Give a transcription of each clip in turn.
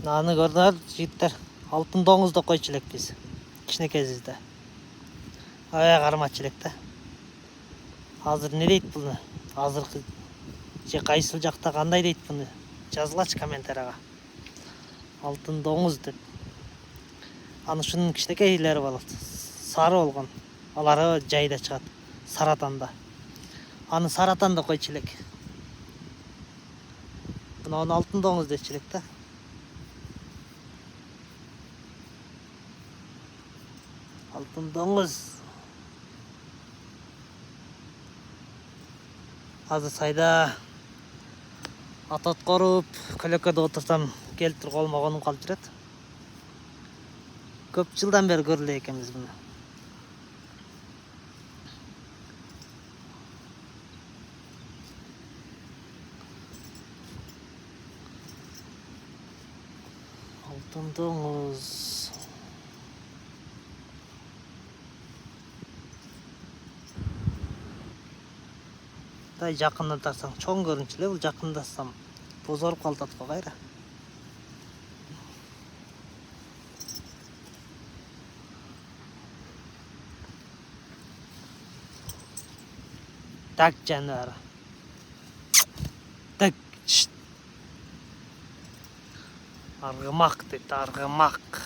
Аны көрдүңөр жигиттер, алтын доңузду койчу элек биз. Кичинекейибизде. Ая кармачу элек да. Азыр не дейт буну? Азыркы же кайсыл жакта кандай дейт буну? Жазгылачы комментарияга. Алтын доңуз деп. Аны ушунун кичинекейлери болот. Сары болгон. Алары жайда чыгат. Саратанда. Аны Саратанда койчу элек. Буну алтын доңуз дечү элек да. Алтын доңуз. Азыр сайда атат коруп, көлөкөдө отурсам келтирип колмогонум калып жүрөт. Көп жылдан бери көрүлө экенбиз буну. Алтын доңуз. Дай жакындатсаң чоң көрүнчү эле, бул жакындатсам бозоруп калат го кайра. Так жаныбар. Так. Аргымак дейт, аргымак.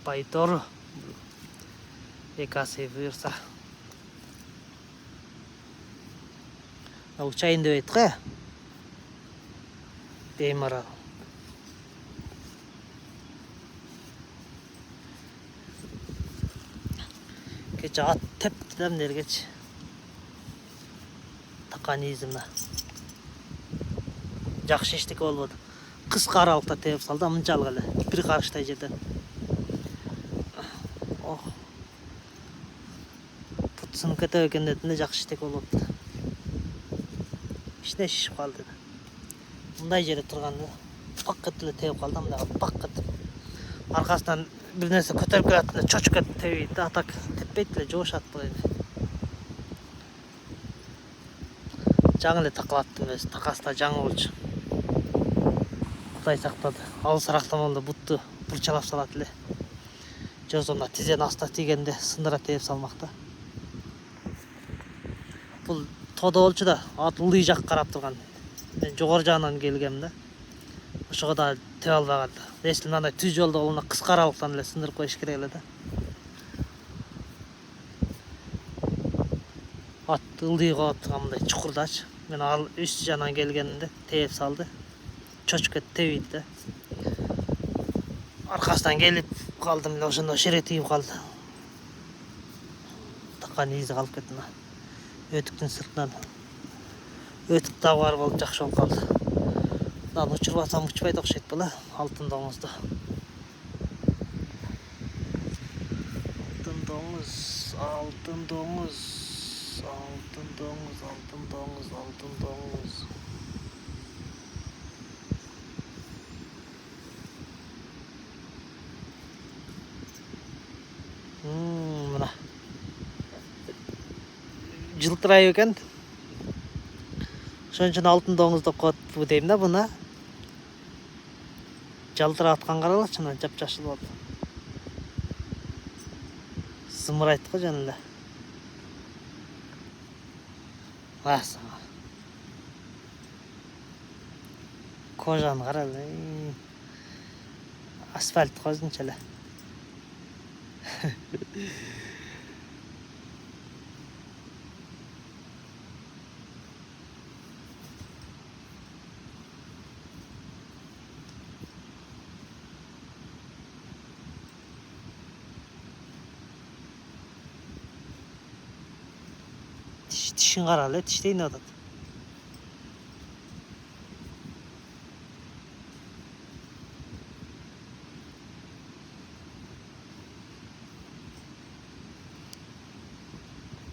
Байтору. Экасы буюрса. Учайын деп айт го. Беймарал. Кече ат тепти да мынергечи. Таканизмна. Жакшы эчтеке болбоду. Кыска аралыкта тепип салды, мынчалык эле. Бир карыштай жерден. Ох. Путсунуп кетет экен дедим да, жакшы эчтеке болупту. Ичине шишип калды. Мындай жерде турганда паккет эле тепип калды, мындай паккет. Аркасынан бир нерсе көтөрүп келатканда чочуп кетип тебейт да, атак теппейт эле, жуушат былай. Жаңы эле такалаттым өзү, такасында жаңы болчу. Кудай сактады. Алысыраактан болду бутту бурчалап салат эле. Жозондо тизенин астына тийгенде сындыра тепип салмак да. Бул тодо болчу да, ат ылдый жакка карап турган. Мен жогору жагынан келгем да. Ошого да тебе албаган. Если мындай түз жолдо болгондо кыска аралыктан эле сындырып коюш керек эле да. Ат ылдый калып турган мындай чукурдачы. Мен ал үст жагынан келгенде тепип салды. Чочуп кетип тебейт да. Аркасынан келип калдым эле, ошондо шере тийип калды. Такан изи калып кетти мына. Өтүктүн сыртынан. Өтүк дагы бар болуп жакшы болуп калды. Мынаны учурбасам учпайт окшойт була, алтын доңузду. Алтын доңуз, алтын доңуз, алтын доңуз, алтын доңуз, алтын доңуз. Мына. Жылтырайып экен. Ошон үчүн алтын доңуз деп коет дейм да буну. Жалтырап аткан каралачы, мына жапжашыл болду. Зымырайт го жана эле. Аса. Кожаны кара эле. Асфальт го өзүнчө эле. Тишин кара эле, тиштейин атат.